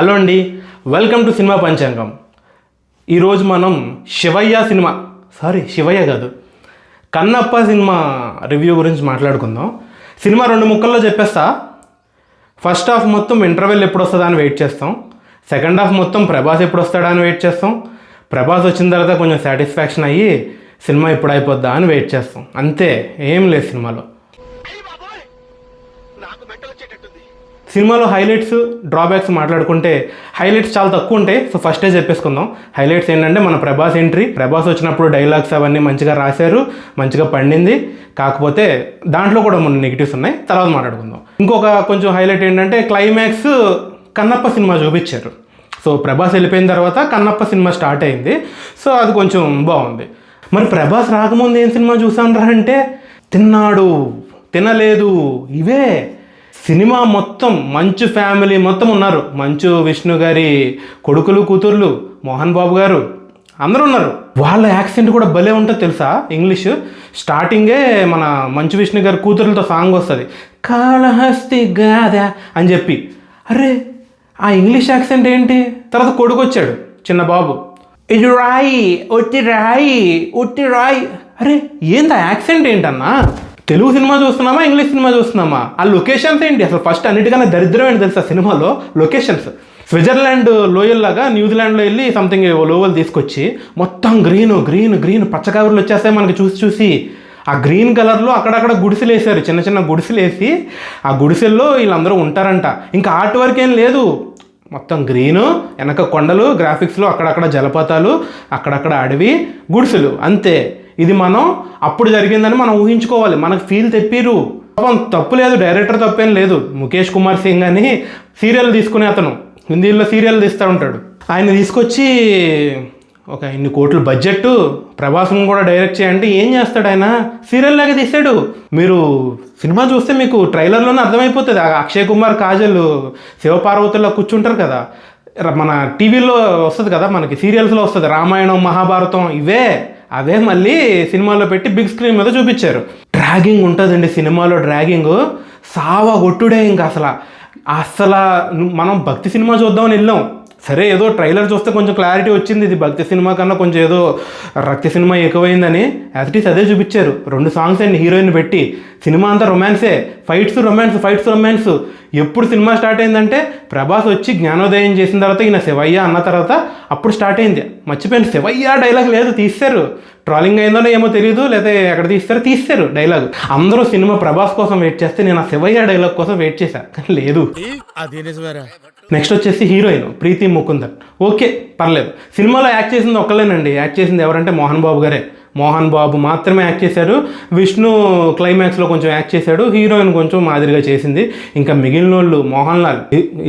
Hello అండి, welcome to cinema పంచాంగం. ఈరోజు మనం శివయ్య కాదు, కన్నప్ప సినిమా రివ్యూ గురించి మాట్లాడుకుందాం. సినిమా 2 ముక్కల్లో చెప్పేస్తా. ఫస్ట్ హాఫ్ మొత్తం ఇంటర్వెల్ ఎప్పుడు వస్తుందా అని వెయిట్ చేస్తాం. సెకండ్ హాఫ్ మొత్తం ప్రభాస్ ఎప్పుడు వస్తాడా అని వెయిట్ చేస్తాం. ప్రభాస్ వచ్చిన తర్వాత కొంచెం సాటిస్ఫాక్షన్ అయ్యి సినిమా ఎప్పుడు అయిపోద్దా అని వెయిట్ చేస్తాం. అంతే, ఏం లేదు సినిమాలో. సినిమాలో హైలైట్స్, డ్రాబ్యాక్స్ మాట్లాడుకుంటే హైలైట్స్ చాలా తక్కువ ఉంటాయి. సో ఫస్టే చెప్పేసుకుందాం. హైలైట్స్ ఏంటంటే మన ప్రభాస్ ఎంట్రీ. ప్రభాస్ వచ్చినప్పుడు డైలాగ్స్ అవన్నీ మంచిగా రాశారు, మంచిగా పండింది. కాకపోతే దాంట్లో కూడా మన నెగిటివ్స్ ఉన్నాయి, తర్వాత మాట్లాడుకుందాం. ఇంకొక కొంచెం హైలైట్ ఏంటంటే క్లైమాక్స్ కన్నప్ప సినిమా చూపించారు. సో ప్రభాస్ వెళ్ళిపోయిన తర్వాత కన్నప్ప సినిమా స్టార్ట్ అయింది. సో అది కొంచెం బాగుంది. మరి ప్రభాస్ రాకముందు ఏం సినిమా చూసాను అంటే తిన్నాడు, తినలేదు, ఇవే సినిమా మొత్తం. మంచు ఫ్యామిలీ మొత్తం ఉన్నారు. మంచు విష్ణు గారి కొడుకులు, కూతుర్లు, మోహన్ బాబు గారు అందరూ ఉన్నారు. వాళ్ళ యాక్సెంట్ కూడా భలే ఉంటుంది తెలుసా, ఇంగ్లీష్. స్టార్టింగే మన మంచు విష్ణు గారి కూతురులతో సాంగ్ వస్తుంది, కాళహస్తి గాదా అని చెప్పి. అరే ఆ ఇంగ్లీష్ యాక్సెంట్ ఏంటి? తర్వాత కొడుకు వచ్చాడు, చిన్న బాబు, ఇది రాయి ఒట్టి రాయి ఒట్టి రాయి. అరే ఏంది ఆ యాక్సెంట్ ఏంటన్నా? తెలుగు సినిమా చూస్తున్నామా, ఇంగ్లీష్ సినిమా చూస్తున్నామా? ఆ లొకేషన్స్ ఏంటి అసలు? ఫస్ట్ అన్నిటికన్నా దరిద్రం ఏంటి తెలుసా సినిమాలో? లొకేషన్స్. స్విట్జర్లాండ్ లోయల్లాగా న్యూజిలాండ్లో వెళ్ళి సంథింగ్ లోవల్ తీసుకొచ్చి మొత్తం గ్రీన్ గ్రీన్ గ్రీన్ పచ్చకాయలు వచ్చేస్తాయి మనకి చూసి. ఆ గ్రీన్ కలర్లో అక్కడక్కడ గుడిసెలు వేసారు, చిన్న చిన్న గుడిసెలు వేసి ఆ గుడిసెల్లో వీళ్ళందరూ ఉంటారంట. ఇంకా ఆర్ట్ వర్క్ ఏం లేదు, మొత్తం గ్రీను, వెనక కొండలు, గ్రాఫిక్స్లో అక్కడక్కడ జలపాతాలు, అక్కడక్కడ అడవి, గుడిసెలు, అంతే. ఇది మనం అప్పుడు జరిగిందని మనం ఊహించుకోవాలి. మనకు ఫీల్ తెప్పిరు. పాపం తప్పు లేదు, డైరెక్టర్ తప్పేం లేదు. ముఖేష్ కుమార్ సింగ్ అని సీరియల్ తీసుకునే అతను, హిందీలో సీరియల్ తీస్తూ ఉంటాడు. ఆయన తీసుకొచ్చి ఒక ఇన్ని కోట్ల బడ్జెట్, ప్రభాస్ని కూడా డైరెక్ట్ చేయంటే ఏం చేస్తాడు ఆయన? సీరియల్ లాగా తీసాడు. మీరు సినిమా చూస్తే మీకు ట్రైలర్లోనే అర్థమైపోతుంది. అక్షయ్ కుమార్, కాజల్ శివపార్వతుల్లో కూర్చుంటారు కదా, మన టీవీలో వస్తుంది కదా, మనకి సీరియల్స్లో వస్తుంది, రామాయణం, మహాభారతం, అవే మళ్ళీ సినిమాలో పెట్టి బిగ్ స్క్రీన్ మీద చూపించారు. డ్రాగింగ్ ఉంటుందండి సినిమాలో, డ్రాగింగ్ సావగొట్టుడే. ఇంకా అసలు మనం భక్తి సినిమా చూద్దామని వెళ్ళాం, సరే ఏదో ట్రైలర్ చూస్తే కొంచెం క్లారిటీ వచ్చింది, ఇది భక్తి సినిమా కన్నా కొంచెం ఏదో రక్తి సినిమా ఎక్కువైందని. యాజ్ ఇట్ ఈస్ అదే చూపించారు. 2 సాంగ్స్ అండి హీరోయిన్ పెట్టి, సినిమా అంతా రొమాన్సే, ఫైట్స్ రొమాన్స్. ఎప్పుడు సినిమా స్టార్ట్ అయిందంటే ప్రభాస్ వచ్చి జ్ఞానోదయం చేసిన తర్వాత ఈయన శివయ్య అన్న తర్వాత అప్పుడు స్టార్ట్ అయింది. మర్చిపోయింది, శివయ్య డైలాగ్ లేదు, తీస్తారు. ట్రాలింగ్ అయిందో ఏమో తెలియదు, లేదా ఎక్కడ తీస్తారు డైలాగ్. అందరూ సినిమా ప్రభాస్ కోసం వెయిట్ చేస్తే నేను ఆ శివయ్య డైలాగ్ కోసం వెయిట్ చేశాను, కానీ లేదు. నెక్స్ట్ వచ్చేసి హీరోయిన్ ప్రీతి ముకుందన్. ఓకే, పర్లేదు. సినిమాలో యాక్ట్ చేసింది ఒక్కలేనండి. యాక్ట్ చేసింది ఎవరంటే మోహన్ బాబు గారే. మోహన్ బాబు మాత్రమే యాక్ట్ చేశారు. విష్ణు క్లైమాక్స్లో కొంచెం యాక్ట్ చేశాడు. హీరోయిన్ కొంచెం మాదిరిగా చేసింది. ఇంకా మిగిలిన వాళ్ళు మోహన్ లాల్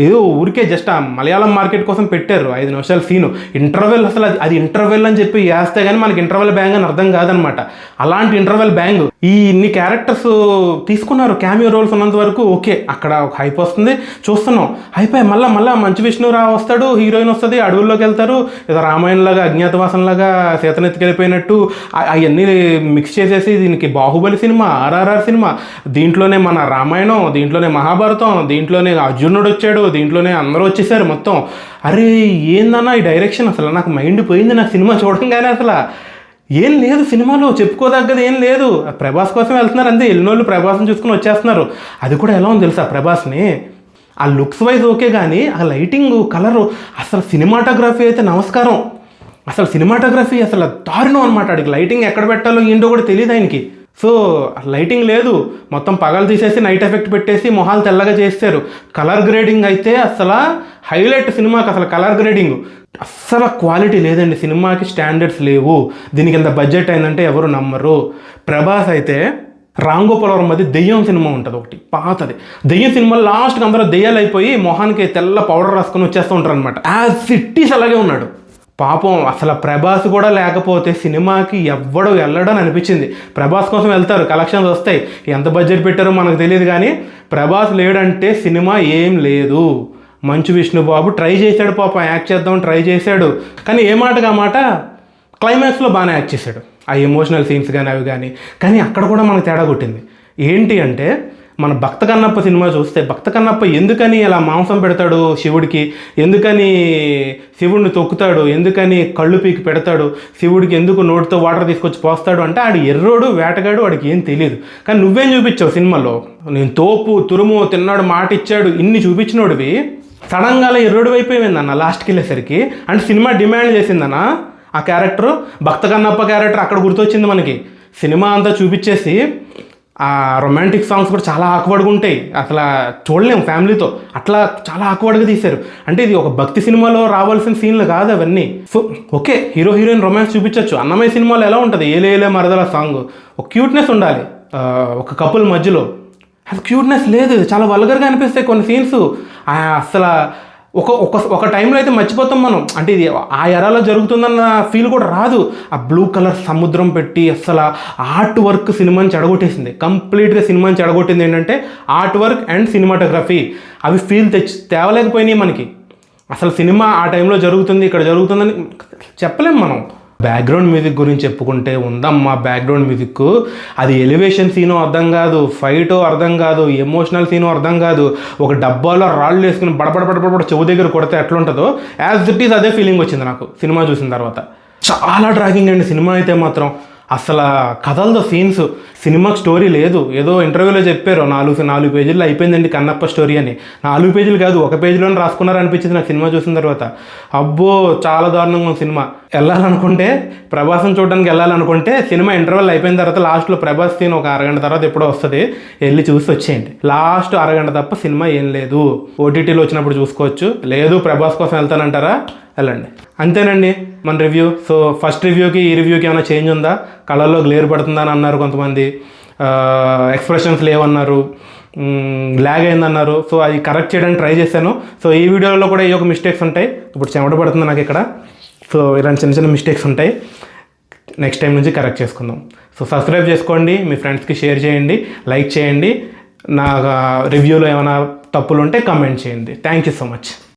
ఏదో ఊరికే జస్ట్ ఆ మలయాళం మార్కెట్ కోసం పెట్టారు 5 నిమిషాల సీను. ఇంటర్వెల్ అసలు అది ఇంటర్వెల్ అని చెప్పి వేస్తే కానీ మనకి ఇంటర్వెల్ బ్యాంగ్ అని అర్థం కాదనమాట. అలాంటి ఇంటర్వెల్ బ్యాంగ్. ఇన్ని క్యారెక్టర్స్ తీసుకున్నారు, క్యామియో రోల్స్ ఉన్నంత వరకు ఓకే. అక్కడ ఒక హైప్ వస్తుంది, చూస్తున్నాం. అయిపోయి మళ్ళీ మంచు విష్ణురావు వస్తాడు, హీరోయిన్ వస్తుంది, అడవుల్లోకి వెళ్తారు, ఏదో రామాయణంలాగా అజ్ఞాతవాసంలాగా సీతనెత్తికెళ్ళిపోయినట్టు అవన్నీ మిక్స్ చేసేసి దీనికి బాహుబలి సినిమా, ఆర్ఆర్ఆర్ సినిమా, దీంట్లోనే మన రామాయణం, దీంట్లోనే మహాభారతం, దీంట్లోనే అర్జునుడు వచ్చాడు, దీంట్లోనే అందరూ వచ్చేసారు మొత్తం. అరే ఏందన్నా ఈ డైరెక్షన్? అసలు నాకు మైండ్ పోయింది నాకు సినిమా చూడంగానే. అసలు ఏం లేదు సినిమాలో, చెప్పుకోదగ్గది ఏం లేదు. ప్రభాస్ కోసం వెళ్తున్నారు అంతే. వెళ్ళిన వాళ్ళు ప్రభాస్ని చూసుకుని వచ్చేస్తున్నారు. అది కూడా ఎలా ఉంది తెలుసా ప్రభాస్ని? ఆ లుక్స్ వైజ్ ఓకే, కానీ ఆ లైటింగ్, కలరు, అసలు సినిమాటోగ్రఫీ అయితే నమస్కారం. అసలు సినిమాటోగ్రఫీ అసలు దారుణం అనమాట. అడిగి లైటింగ్ ఎక్కడ పెట్టాలో ఏంటో కూడా తెలియదు ఆయనకి. సో లైటింగ్ లేదు, మొత్తం పగలు తీసేసి నైట్ ఎఫెక్ట్ పెట్టేసి మొహాలు తెల్లగా చేస్తారు. కలర్ గ్రేడింగ్ అయితే అసలు హైలైట్ సినిమాకి. అసలు కలర్ గ్రేడింగ్ అస్సలు క్వాలిటీ లేదండి సినిమాకి, స్టాండర్డ్స్ లేవు. దీనికి ఎంత బడ్జెట్ అయిందంటే ఎవరు నమ్మరు. ప్రభాస్ అయితే రామ్ గోపాల్ వర్మ అది దెయ్యం సినిమా ఉంటుంది ఒకటి, పాతది. దెయ్యం సినిమా లాస్ట్కి అందరూ దెయ్యాలు అయిపోయి మొహానికి తెల్ల పౌడర్ రాసుకొని వచ్చేస్తూ ఉంటారు అనమాట. యాజ్ ఇట్ ఈస్ అలాగే ఉన్నాడు పాపం. అసలు ప్రభాస్ కూడా లేకపోతే సినిమాకి ఎవ్వడు వెళ్ళడని అనిపించింది. ప్రభాస్ కోసం వెళ్తారు, కలెక్షన్స్ వస్తాయి, ఎంత బడ్జెట్ పెట్టారో మనకు తెలియదు, కానీ ప్రభాస్ లేడంటే సినిమా ఏం లేదు. మంచు విష్ణుబాబు ట్రై చేశాడు పాపం, యాక్ట్ చేద్దాం ట్రై చేశాడు, కానీ ఏ మాటగా మాట క్లైమాక్స్లో బాగానే యాక్ట్ చేశాడు. ఆ ఎమోషనల్ సీన్స్ కానీ అవి కానీ అక్కడ కూడా మనకు తేడా కొట్టింది. ఏంటి అంటే మన భక్త కన్నప్ప సినిమా చూస్తే భక్త కన్నప్ప ఎందుకని అలా మాంసం పెడతాడు శివుడికి, ఎందుకని శివుడిని తొక్కుతాడు, ఎందుకని కళ్ళు పీకి పెడతాడు, శివుడికి ఎందుకు నోటితో వాటర్ తీసుకొచ్చి పోస్తాడు అంటే ఆడు ఎర్రోడు వేటగాడు, వాడికి ఏం తెలియదు. కానీ నువ్వేం చూపించావు సినిమాలో, నేను తోపు తురుము తిన్నాడు మాట ఇచ్చాడు ఇన్ని చూపించినోడివి సడన్గా ఎర్రోడు అయిపోయిందన్న లాస్ట్కి వెళ్ళేసరికి. అంటే సినిమా డిమాండ్ చేసిందన్న ఆ క్యారెక్టర్, భక్త కన్నప్ప క్యారెక్టర్ అక్కడ గుర్తొచ్చింది మనకి. సినిమా అంతా చూపించేసి ఆ రొమాంటిక్ సాంగ్స్ కూడా చాలా ఆక్వర్డ్గా ఉంటాయి, అసలు చూడలేము ఫ్యామిలీతో, అట్లా చాలా ఆక్వర్డ్గా తీశారు. అంటే ఇది ఒక భక్తి సినిమాలో రావాల్సిన సీన్లు కాదు అవన్నీ. So okay, hero heroine romance చూపించవచ్చు. అన్నమయ్య సినిమాలో ఎలా ఉంటుంది, ఏలే మరదల సాంగ్, ఒక క్యూట్నెస్ ఉండాలి ఒక కపుల్ మధ్యలో, అది క్యూట్నెస్ లేదు, చాలా వల్గర్గా అనిపిస్తాయి కొన్ని సీన్స్. అసలు ఒక టైంలో అయితే మర్చిపోతాం మనం, అంటే ఇది ఆ ఎరాలో జరుగుతుందన్న ఫీల్ కూడా రాదు. ఆ బ్లూ కలర్ సముద్రం పెట్టి అసలు ఆర్ట్ వర్క్ సినిమాని చెడగొట్టేసింది, కంప్లీట్గా సినిమాని చెడగొట్టింది. ఏంటంటే ఆర్ట్ వర్క్ అండ్ సినిమాటోగ్రఫీ అవి ఫీల్ తేవలేకపోయినాయి మనకి. అసలు సినిమా ఆ టైంలో జరుగుతుంది, ఇక్కడ జరుగుతుందని చెప్పలేం మనం. బ్యాక్గ్రౌండ్ మ్యూజిక్ గురించి చెప్పుకుంటే ఉందమ్మా బ్యాక్గ్రౌండ్ మ్యూజిక్. అది ఎలివేషన్ సీను అర్థం కాదు, ఫైటో అర్థం కాదు, ఎమోషనల్ సీను అర్థం కాదు. ఒక డబ్బాలో రాళ్ళు వేసుకుని బడబడ చెవు దగ్గర కొడితే ఎట్లుంటుందో యాజ్ ఇట్ ఈస్ అదే ఫీలింగ్ వచ్చింది నాకు సినిమా చూసిన తర్వాత. చాలా డ్రాగింగ్ అండి సినిమా అయితే మాత్రం. అసలు కథలతో సీన్స్, సినిమాకి స్టోరీ లేదు. ఏదో ఇంటర్వ్యూలో చెప్పారు 4 పేజీల్లో అయిపోయిందండి కన్నప్ప స్టోరీ అని. 4 పేజీలు కాదు, 1 పేజీలోనే రాసుకున్నారనిపించింది నాకు సినిమా చూసిన తర్వాత. అబ్బో చాలా దారుణంగా ఉంది సినిమా. వెళ్ళాలనుకుంటే ప్రభాస్ని చూడడానికి వెళ్ళాలనుకుంటే సినిమా ఇంటర్వెల్ అయిపోయిన తర్వాత లాస్ట్లో ప్రభాస్ సీన్ ఒక అరగంట తర్వాత ఎప్పుడో వస్తుంది, వెళ్ళి చూసి వచ్చేయండి. లాస్ట్ అరగంట తప్ప సినిమా ఏం లేదు. ఓటీటీలో వచ్చినప్పుడు చూసుకోవచ్చు, లేదు ప్రభాస్ కోసం వెళ్తానంటారా వెళ్ళండి. అంతేనండి మన రివ్యూ. సో ఫస్ట్ రివ్యూకి ఈ రివ్యూకి ఏమైనా చేంజ్ ఉందా, కళల్లో గ్లేర్ పడుతుందని అన్నారు కొంతమంది, ఎక్స్ప్రెషన్స్ లేవన్నారు, ల్యాగ్ అయిందన్నారు. సో అది కరెక్ట్ చేయడానికి ట్రై చేశాను. సో ఈ వీడియోలో కూడా ఈ ఒక మిస్టేక్స్ ఉంటాయి. ఇప్పుడు చెమట పడుతుంది నాకు ఇక్కడ. సో ఇలాంటి చిన్న మిస్టేక్స్ ఉంటాయి, నెక్స్ట్ టైం నుంచి కరెక్ట్ చేసుకుందాం. సో సబ్స్క్రైబ్ చేసుకోండి, మీ ఫ్రెండ్స్కి షేర్ చేయండి, లైక్ చేయండి, నా రివ్యూలో ఏమైనా తప్పులు ఉంటే కామెంట్ చేయండి. Thank you so much.